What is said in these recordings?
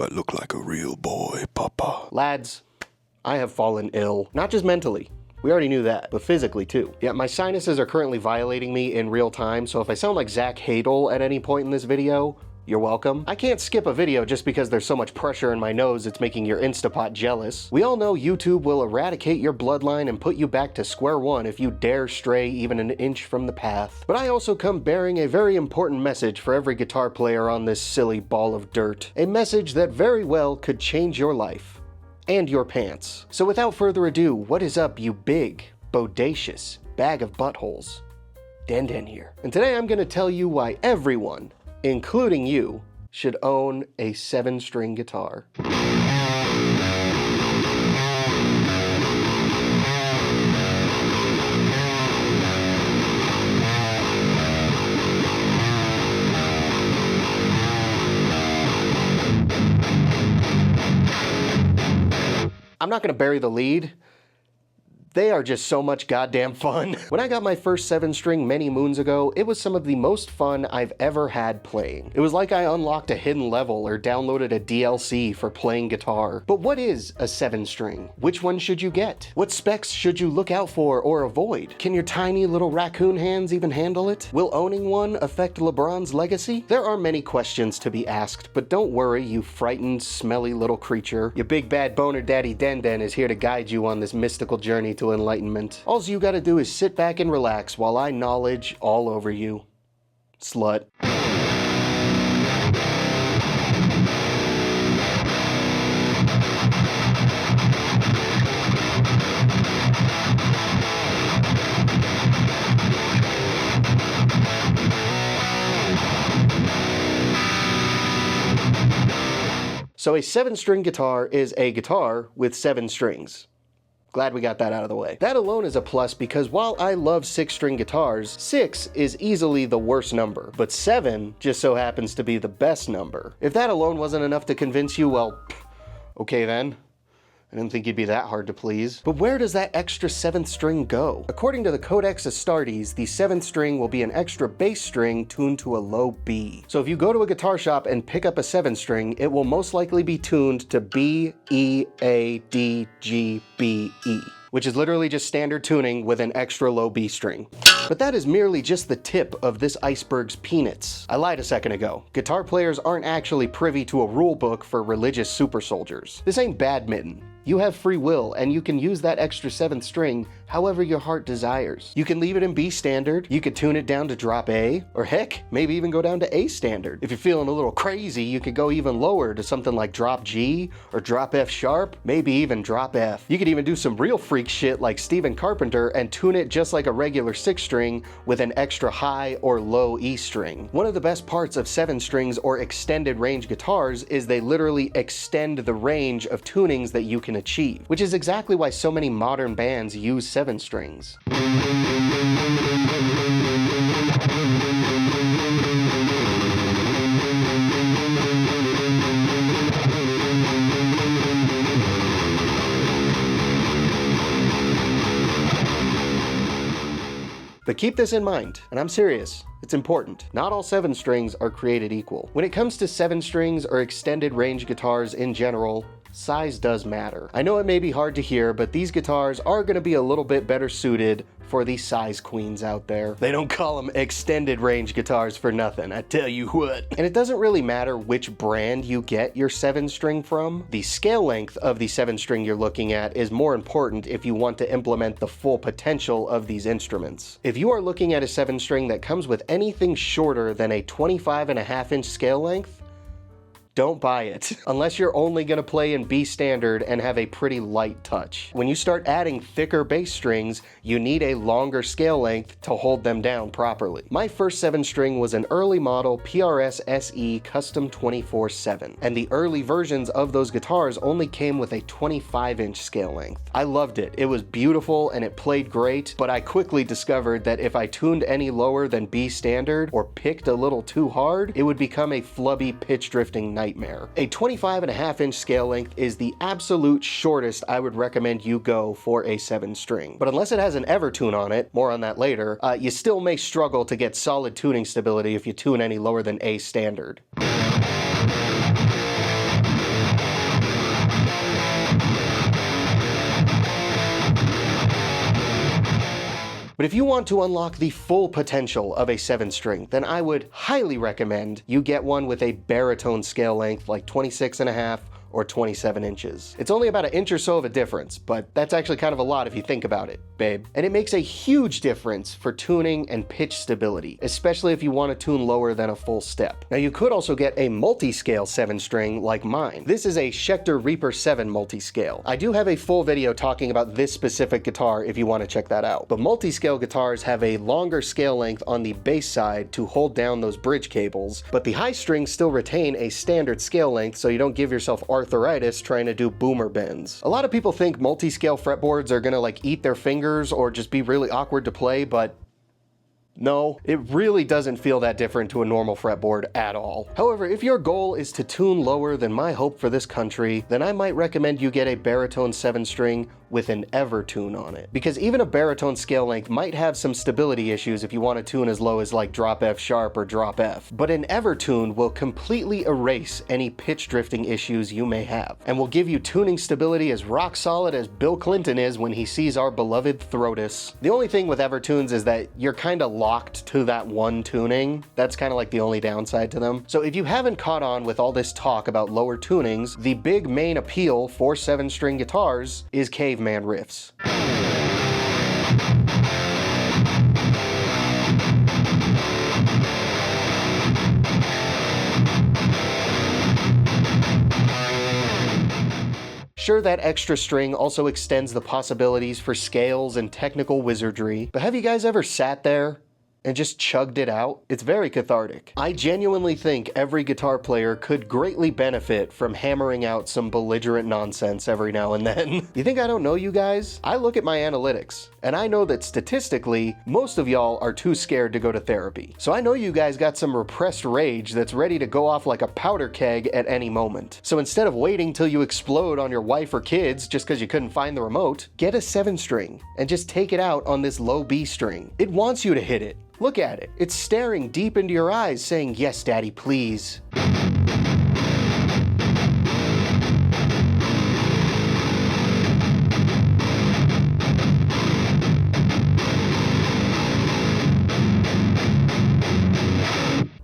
I look like a real boy, Papa? Lads, I have fallen ill. Not just mentally. We already knew that, but physically too. Yeah, my sinuses are currently violating me in real time, so if I sound like Zach Hadel at any point in this video, you're welcome. I can't skip a video just because there's so much pressure in my nose it's making your Instapot jealous. We all know YouTube will eradicate your bloodline and put you back to square one if you dare stray even an inch from the path. But I also come bearing a very important message for every guitar player on this silly ball of dirt. A message that very well could change your life. And your pants. So without further ado, what is up, you big, bodacious bag of buttholes? DenDen here. And today I'm gonna tell you why everyone, including you, should own a 7-string guitar. I'm not gonna bury the lead. They are just so much goddamn fun. When I got my first 7-string many moons ago, it was some of the most fun I've ever had playing. It was like I unlocked a hidden level or downloaded a DLC for playing guitar. But what is a 7-string? Which one should you get? What specs should you look out for or avoid? Can your tiny little raccoon hands even handle it? Will owning one affect LeBron's legacy? There are many questions to be asked, but don't worry, you frightened, smelly little creature. Your big bad boner Daddy DenDen is here to guide you on this mystical journey to enlightenment. All you gotta do is sit back and relax while I knowledge all over you. Slut. So a 7-string guitar is a guitar with 7 strings. Glad we got that out of the way. That alone is a plus because while I love 6-string guitars, 6 is easily the worst number, but 7 just so happens to be the best number. If that alone wasn't enough to convince you, well, okay then. I didn't think you'd be that hard to please. But where does that extra 7th string go? According to the Codex Astartes, the 7th string will be an extra bass string tuned to a low B. So if you go to a guitar shop and pick up a 7 string, it will most likely be tuned to B, E, A, D, G, B, E, which is literally just standard tuning with an extra low B string. But that is merely just the tip of this iceberg's peanuts. I lied a second ago. Guitar players aren't actually privy to a rule book for religious super soldiers. This ain't badminton. You have free will, and you can use that extra 7th string however your heart desires. You can leave it in B standard, you could tune it down to drop A, or heck, maybe even go down to A standard. If you're feeling a little crazy, you could go even lower to something like drop G, or drop F sharp, maybe even drop F. You could even do some real freak shit like Stephen Carpenter and tune it just like a regular 6-string with an extra high or low E string. One of the best parts of 7 strings or extended range guitars is they literally extend the range of tunings that you can achieve, which is exactly why so many modern bands use 7 strings. But keep this in mind, and I'm serious, it's important. Not all 7 strings are created equal. When it comes to 7 strings or extended range guitars in general, size does matter. I know it may be hard to hear, but these guitars are going to be a little bit better suited for the size queens out there. They don't call them extended range guitars for nothing, I tell you what. And it doesn't really matter which brand you get your 7-string from. The scale length of the 7-string you're looking at is more important if you want to implement the full potential of these instruments. If you are looking at a 7-string that comes with anything shorter than a 25.5-inch scale length, don't buy it, unless you're only gonna play in B standard and have a pretty light touch. When you start adding thicker bass strings, you need a longer scale length to hold them down properly. My first 7-string was an early model PRS SE Custom 24/7, and the early versions of those guitars only came with a 25-inch scale length. I loved it. It was beautiful and it played great, but I quickly discovered that if I tuned any lower than B standard or picked a little too hard, it would become a flubby pitch drifting nightmare. A 25.5-inch scale length is the absolute shortest I would recommend you go for a 7-string. But unless it has an Evertune on it, more on that later, you still may struggle to get solid tuning stability if you tune any lower than A standard. But if you want to unlock the full potential of a 7-string, then I would highly recommend you get one with a baritone scale length like 26.5 or 27 inches. It's only about an inch or so of a difference, but that's actually kind of a lot if you think about it, babe. And it makes a huge difference for tuning and pitch stability, especially if you want to tune lower than a full step. Now you could also get a multi-scale 7-string like mine. This is a Schecter Reaper 7 multi-scale. I do have a full video talking about this specific guitar if you want to check that out. But multi-scale guitars have a longer scale length on the bass side to hold down those bridge cables, but the high strings still retain a standard scale length so you don't give yourself arthritis trying to do boomer bends. A lot of people think multi-scale fretboards are gonna like eat their fingers or just be really awkward to play, but no, it really doesn't feel that different to a normal fretboard at all. However, if your goal is to tune lower than my hope for this country, then I might recommend you get a baritone 7-string with an Evertune on it. Because even a baritone scale length might have some stability issues if you want to tune as low as like drop F sharp or drop F. But an Evertune will completely erase any pitch drifting issues you may have, and will give you tuning stability as rock solid as Bill Clinton is when he sees our beloved Throtus. The only thing with Evertunes is that you're kind of locked to that one tuning. That's kind of like the only downside to them. So if you haven't caught on with all this talk about lower tunings, the big main appeal for 7-string guitars is caveman riffs. Sure, that extra string also extends the possibilities for scales and technical wizardry, but have you guys ever sat there and just chugged it out? It's very cathartic. I genuinely think every guitar player could greatly benefit from hammering out some belligerent nonsense every now and then. You think I don't know you guys? I look at my analytics, and I know that statistically, most of y'all are too scared to go to therapy. So I know you guys got some repressed rage that's ready to go off like a powder keg at any moment. So instead of waiting till you explode on your wife or kids just because you couldn't find the remote, get a 7-string and just take it out on this low B string. It wants you to hit it. Look at it. It's staring deep into your eyes saying, "Yes, Daddy, please."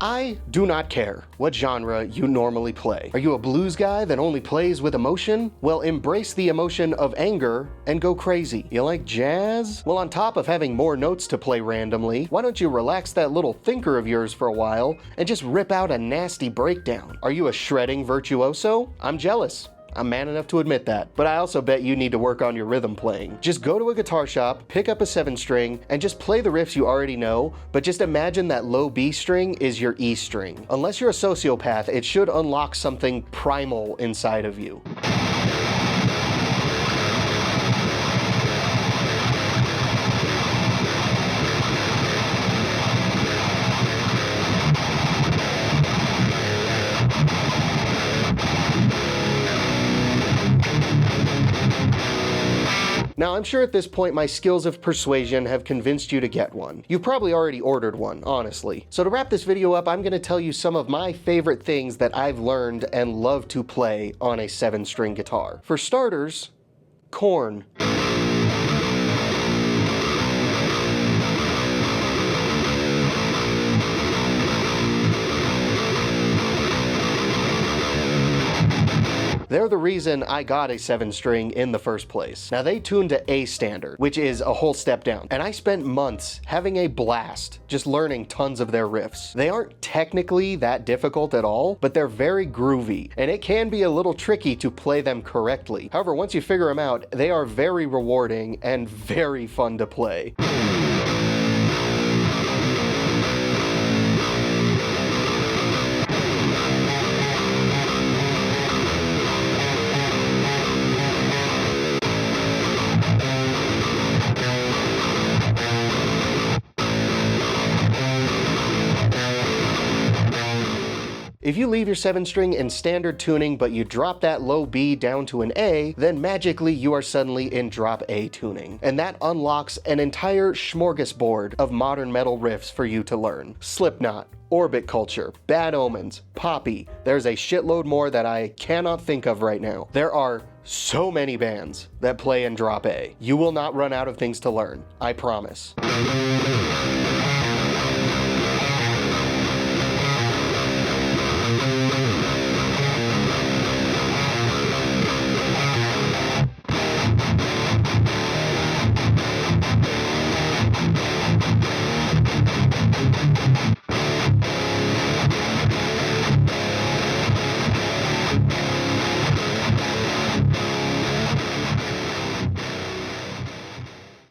I do not care what genre you normally play. Are you a blues guy that only plays with emotion? Well, embrace the emotion of anger and go crazy. You like jazz? Well, on top of having more notes to play randomly, why don't you relax that little thinker of yours for a while and just rip out a nasty breakdown? Are you a shredding virtuoso? I'm jealous. I'm man enough to admit that, but I also bet you need to work on your rhythm playing. Just go to a guitar shop, pick up a 7-string, and just play the riffs you already know, but just imagine that low B string is your E string. Unless you're a sociopath, it should unlock something primal inside of you. Now, I'm sure at this point my skills of persuasion have convinced you to get one. You've probably already ordered one, honestly. So to wrap this video up, I'm going to tell you some of my favorite things that I've learned and love to play on a 7-string guitar. For starters, corn. They're the reason I got a 7-string in the first place. Now, they tune to A standard, which is a whole step down, and I spent months having a blast just learning tons of their riffs. They aren't technically that difficult at all, but they're very groovy, and it can be a little tricky to play them correctly. However, once you figure them out, they are very rewarding and very fun to play. If you leave your 7-string in standard tuning, but you drop that low B down to an A, then magically you are suddenly in drop A tuning. And that unlocks an entire smorgasbord of modern metal riffs for you to learn. Slipknot, Orbit Culture, Bad Omens, Poppy. There's a shitload more that I cannot think of right now. There are so many bands that play in drop A. You will not run out of things to learn, I promise.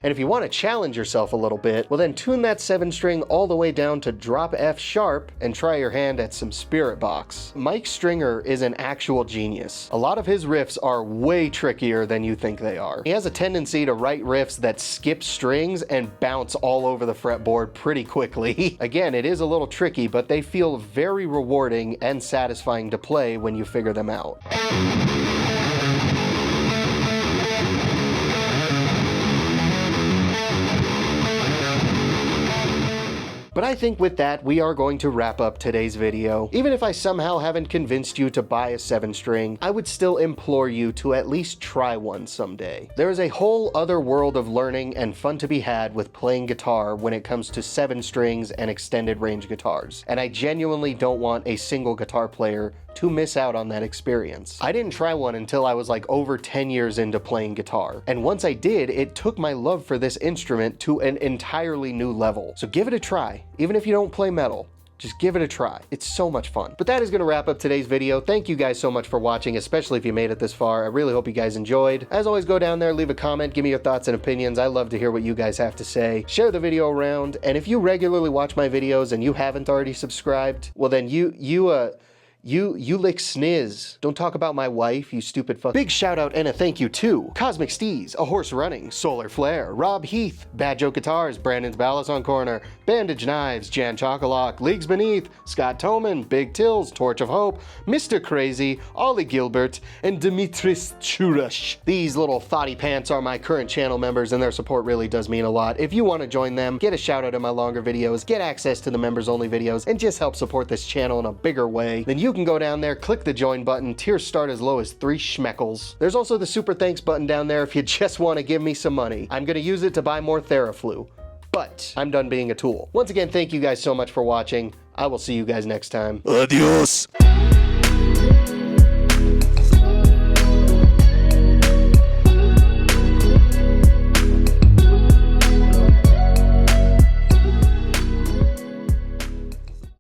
And if you want to challenge yourself a little bit, well then tune that 7 string all the way down to drop F sharp and try your hand at some Spirit Box. Mike Stringer is an actual genius. A lot of his riffs are way trickier than you think they are. He has a tendency to write riffs that skip strings and bounce all over the fretboard pretty quickly. Again, it is a little tricky, but they feel very rewarding and satisfying to play when you figure them out. But I think with that, we are going to wrap up today's video. Even if I somehow haven't convinced you to buy a 7 string, I would still implore you to at least try one someday. There is a whole other world of learning and fun to be had with playing guitar when it comes to 7 strings and extended range guitars. And I genuinely don't want a single guitar player to miss out on that experience. I didn't try one until I was like over 10 years into playing guitar. And once I did, it took my love for this instrument to an entirely new level. So give it a try, even if you don't play metal. Just give it a try. It's so much fun. But that is going to wrap up today's video. Thank you guys so much for watching, especially if you made it this far. I really hope you guys enjoyed. As always, go down there, leave a comment, give me your thoughts and opinions. I love to hear what you guys have to say. Share the video around. And if you regularly watch my videos and you haven't already subscribed, well then you lick sniz. Don't talk about my wife, you stupid fuck. Big shout out and a thank you to Cosmic Steez, A Horse Running, Solar Flare, Rob Heath, Bad Joke Guitars, Brandon's Ballast on Corner, Bandage Knives, Jan Chocolate, Leagues Beneath, Scott Toman, Big Tills, Torch of Hope, Mr. Crazy, Ollie Gilbert, and Dimitris Churash. These little thoughty pants are my current channel members and their support really does mean a lot. If you want to join them, get a shout out in my longer videos, get access to the members only videos, and just help support this channel in a bigger way, then you can go down there, click the join button. Tiers start as low as 3 schmeckles. There's also the super thanks button down there if you just want to give me some money. I'm gonna use it to buy more Theraflu. But I'm done being a tool. Once again, thank you guys so much for watching. I will see you guys next time. Adios.